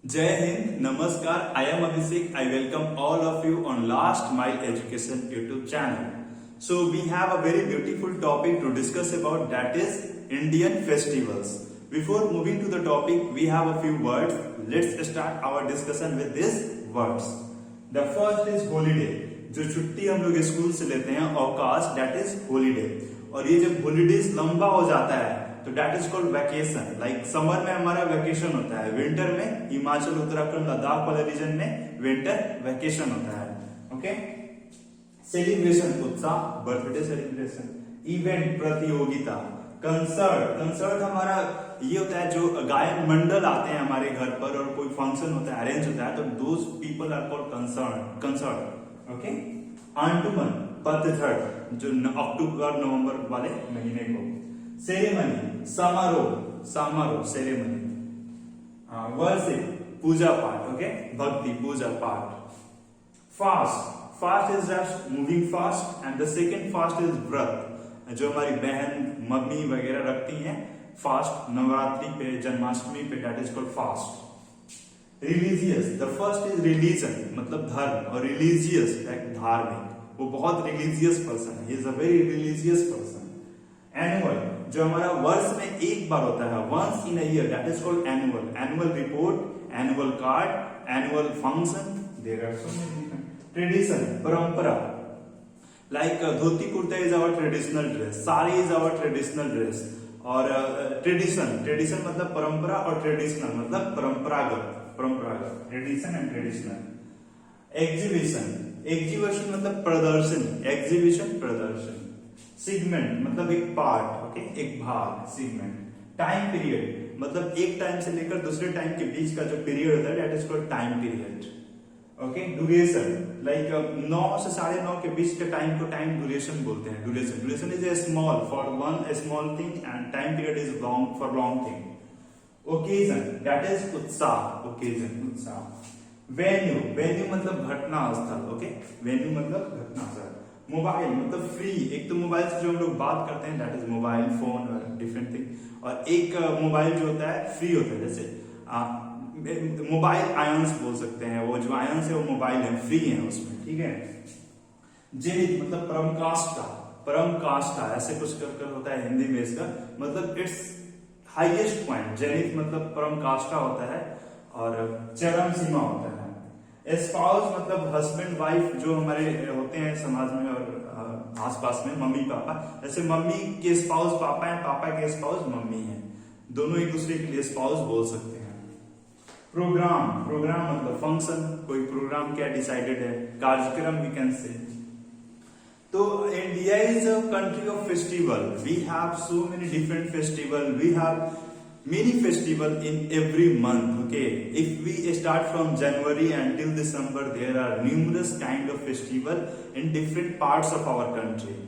Jai Hind, Namaskar. I am Abhishek. I welcome all of you on Last Mile Education YouTube channel. So we have a very beautiful topic to discuss about, that is Indian festivals. Before moving to the topic, we have a few words. Let's start our discussion with these words. The first is holiday. जो छुट्टी हम लोग school से लेते हैं अवकाश, that is holiday. और ये जब holidays लंबा हो जाता है तो that is called vacation. Like summer में हमारा वैकेशन होता है, विंटर में हिमाचल उत्तराखंड लद्दाख वाले रीजन में विंटर वैकेशन होता है. ओके. सेलिब्रेशन उत्सव, बर्थडे सेलिब्रेशन. इवेंट प्रतियोगिता. कंसर्ट हमारा ये होता है जो गायन मंडल आते हैं हमारे घर पर और कोई फंक्शन होता है, अरेंज होता है, तो those people are called concert. Okay. आंडुमन पतझड़, जो अक्टूबर नवंबर वाले महीने को. सेरेमनी समारोह सेरेमनी. वर्शिप पूजा पाठ. ओके. भक्ति पूजा पाठ. Fast is just moving fast and the second fast is व्रत, जो हमारी बहन मम्मी वगैरह रखती हैं फास्ट नवरात्रि पे, जन्माष्टमी पे, that is called fast. Religious, the first is religion मतलब धर्म, और रिलीजियस धार्मिक, वो बहुत रिलीजियस पर्सन है, he is a very religious person. Annual, जो हमारा वर्ष में एक बार होता है, once in a year, that is called annual. Annual report, annual card, annual function, there are so many different. Tradition परंपरा, like dhoti kurta is our traditional dress, sari is our traditional dress. और ट्रेडिशन मतलब परंपरा, और ट्रेडिशनल मतलब परंपरागत. Tradition and traditional. Exhibition मतलब प्रदर्शनी, exhibition प्रदर्शन. सेगमेंट मतलब एक पार्ट. ओके. एक भाग, सेगमेंट. टाइम पीरियड मतलब एक टाइम से लेकर दूसरे टाइम के बीच का जो पीरियड होता है, that is called time period. Okay. Duration, like 9 से 9:30 के बीच के टाइम को टाइम ड्यूरेशन बोलते हैं. Duration is a small for one small thing and time period is long for long thing. Occasion, that is उत्साह. Occasion उत्साह. Venue मतलब घटना स्थल. ओके. वेन्यू मतलब घटना स्थल. मोबाइल मतलब फ्री, एक तो मोबाइल से जो हम लोग बात करते हैं दैट इज मोबाइल फोन और डिफरेंट थिंग, और एक मोबाइल जो होता है फ्री होता है, जैसे मोबाइल आयंस बोल सकते हैं, वो जो आयंस है वो मोबाइल है, फ्री है उसमें. ठीक है. जेनिथ मतलब परमकाष्ठा ऐसे कुछ कर होता है हिंदी में, इसका मतलब इट्स हाईएस्ट पॉइंट. जेनिथ मतलब परमकाष्ठा होता है और चरम सीमा होता है. स्पाउस मतलब हस्बैंड वाइफ जो हमारे होते हैं समाज में और आसपास में, मम्मी पापा. जैसे मम्मी के स्पाउस पापा है, पापा के स्पाउस मम्मी है, दोनों एक दूसरे के लिए स्पाउस बोल सकते हैं. प्रोग्राम मतलब फंक्शन, कोई प्रोग्राम क्या डिसाइडेड है, कार्यक्रम वी कैन से. तो India is a country of festival. We have so many different festival. We have many festival in every month. Okay, if we start from January until December, there are numerous kind of festival in different parts of our country.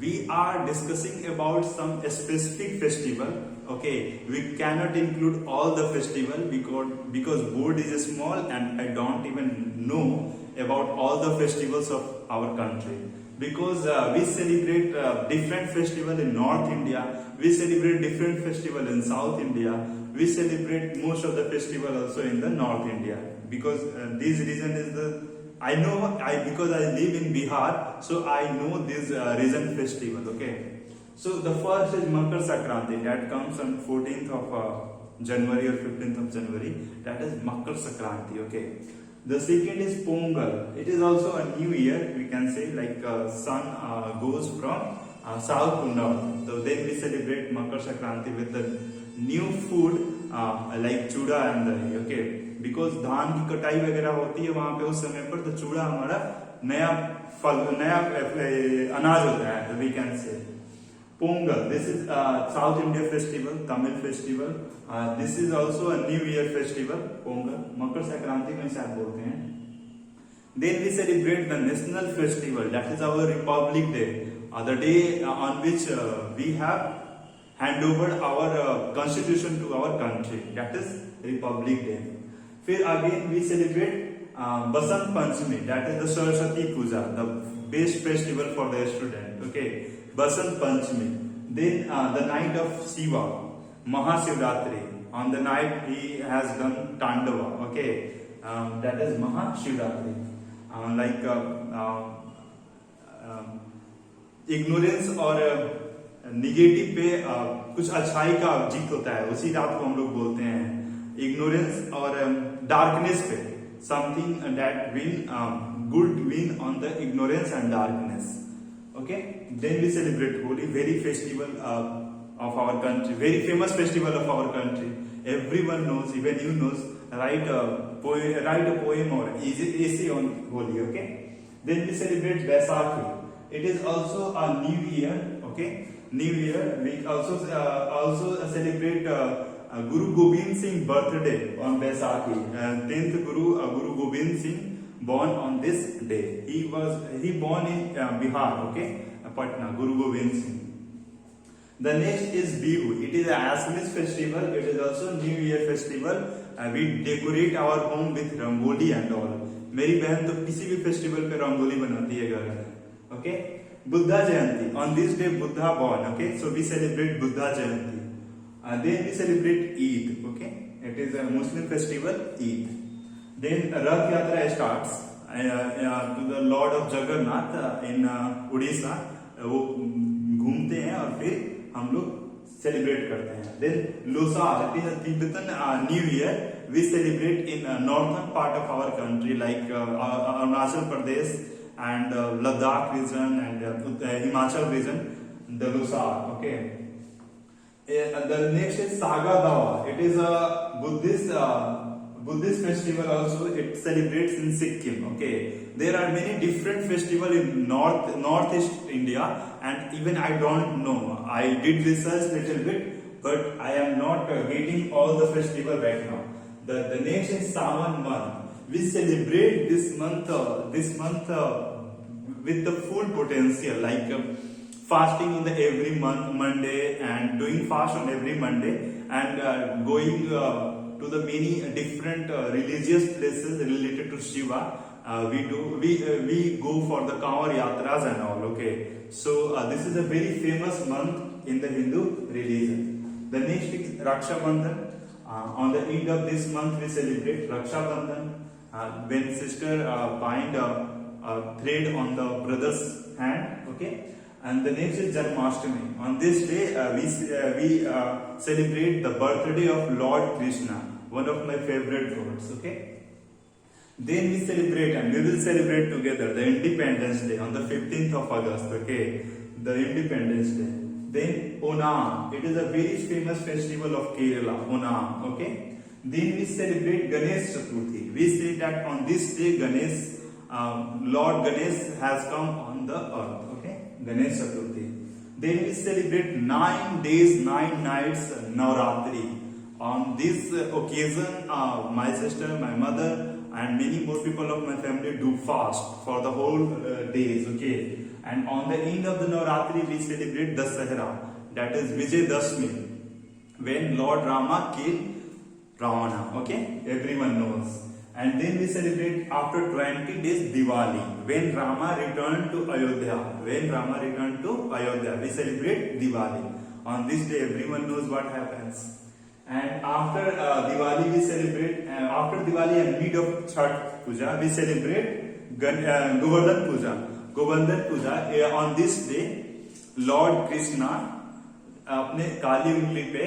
We are discussing about some specific festival. Okay, we cannot include all the festival because board is small and I don't even know about all the festivals of our country. Because we celebrate different festival in North India, we celebrate different festival in South India, we celebrate most of the festival also in the North India. Because this region is because I live in Bihar, so I know this region festival. Okay, so the first is Makar Sankranti, that comes on 14th of January or 15th of January, that is Makar Sankranti. Okay. The second is Pongal. It is also a new year, we can say, like sun goes from south to north. So then we celebrate Makar Sankranti with the new food like chuda and dahi. Okay, because धान की कटाई वगैरह होती है वहां पे उस समय पर, तो चूड़ा हमारा नया फल, नया अनाज होता है, we can say. Pongal, this is South India festival, Tamil festival. This is also a New Year festival. Pongal, Makar Sankranti में शायद बोलते हैं. Then we celebrate the national festival, that is our Republic Day, the day on which we have hand over our constitution to our country, that is Republic Day. फिर again we celebrate Basant Panchami, that is the Saraswati Puja, the best festival for the student. Okay. Basant Panchami. Then the night of Shiva, Mahashivratri. On the night he has done Tandava. Okay, that is Mahashivratri. Ignorance और negative पे कुछ अच्छाई का जीत होता है, उसी रात को हम लोग बोलते हैं इग्नोरेंस और डार्कनेस पे, something that win good win on the ignorance and darkness. Okay, then we celebrate Holi, very festival of our country, very famous festival of our country. Everyone knows, even you knows. Write a poem or essay on Holi. Okay, then we celebrate Vaisakhi. It is also a new year. Okay, new year. We also celebrate Guru Gobind Singh birthday on Vaisakhi. 10th Guru Gobind Singh born on this day. He born in Bihar. Okay, Patna. Guru Gobind Singh. The next is Bihu. It is a Assamese festival. It is also New Year festival. We decorate our home with rangoli and all. मेरी बहन तो किसी भी festival पे रंगोली बनाती है घर में. Okay, Buddha Jayanti. On this day Buddha born. Okay, so we celebrate Buddha Jayanti. Then we celebrate Eid. Okay, it is a Muslim festival, Eid. Then Rath Yatra starts to the Lord of Jagannath in Odisha. वो घूमते हैं और फिर हम लोग celebrate करते हैं. Then Losar, it is a Tibetan New Year. We celebrate in northern part of our country like Arunachal Pradesh and Ladakh region and Himachal region. The Losar. Okay. The next is Saga Dawa. It is a Buddhist festival also. It celebrates in Sikkim. Okay, there are many different festivals in northeast India, and even I don't know. I did research little bit, but I am not getting all the festival right now. The next is Sawan month. We celebrate this month with the full potential, like fasting on the every Monday and doing fast on every Monday and going to the many different religious places related to Shiva. We go for the Kanwar Yatras and all. Okay, so this is a very famous month in the Hindu religion. The next is Raksha Bandhan. On the end of this month we celebrate Raksha Bandhan, when sister bind a thread on the brother's hand. Okay, and the next is Janmashtami. On this day we celebrate the birthday of Lord Krishna, one of my favorite lords. Okay, then we celebrate and we will celebrate together the Independence Day on the 15th of August. Okay, the Independence Day. Then Onam, it is a very famous festival of Kerala, Onam. Okay, then we celebrate Ganesh Chaturthi. We say that on this day Lord Ganesh has come on the earth. Okay, Ganesh Chaturthi. Then we celebrate 9 days, 9 nights Navratri. On this occasion, my sister, my mother, and many more people of my family do fast for the whole days. Okay, and on the end of the Navratri, we celebrate Dasahara, that is Vijayadashmi, when Lord Rama killed Ravana. Okay, everyone knows. And then we celebrate after 20 days Diwali, when Rama returned to Ayodhya. We celebrate Diwali. On this day, everyone knows what happens. And after Diwali, we celebrate. After Diwali and mid of Chhath Puja, we celebrate Govardhan Puja. On this day, Lord Krishna अपने काली उंगली पे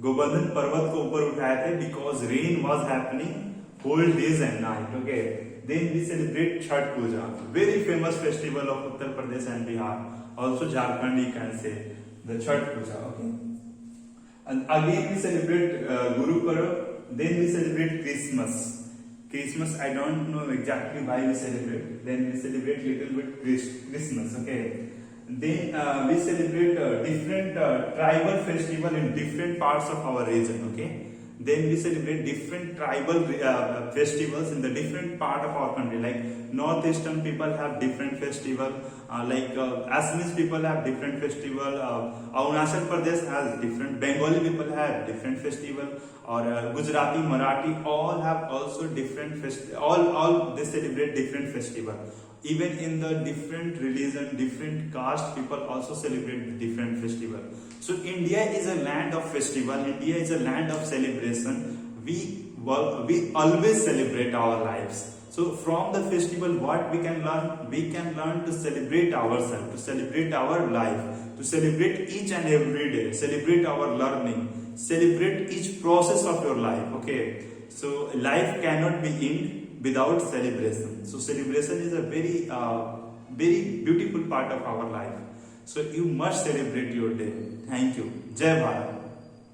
गोवर्धन पर्वत को ऊपर उठाए थे, because rain was happening whole days and night. Okay, then we celebrate Chhath Puja, very famous festival of Uttar Pradesh and Bihar, also Jharkhand you can say, the Chhath Puja. Okay, and again we celebrate Guru Parv. Then we celebrate Christmas. I don't know exactly why we celebrate. Then we celebrate little bit Christmas. Okay, then we celebrate different tribal festival in different parts of our region. Okay, then we celebrate different tribal festivals in the different part of our country. Like northeastern people have different festival, like Assamese people have different festival, Arunachal Pradesh has different, Bengali people have different festival, or Gujarati, Marathi all have also different all they celebrate different festival. Even in the different religion, different caste, people also celebrate different festival. So India is a land of festival. India is a land of celebration. We always celebrate our lives. So from the festival, what we can learn? We can learn to celebrate ourselves, to celebrate our life, to celebrate each and every day, celebrate our learning, celebrate each process of your life. Okay, so life cannot be end without celebration. So celebration is a very beautiful part of our life. So you must celebrate your day. Thank you. Jai Bharat.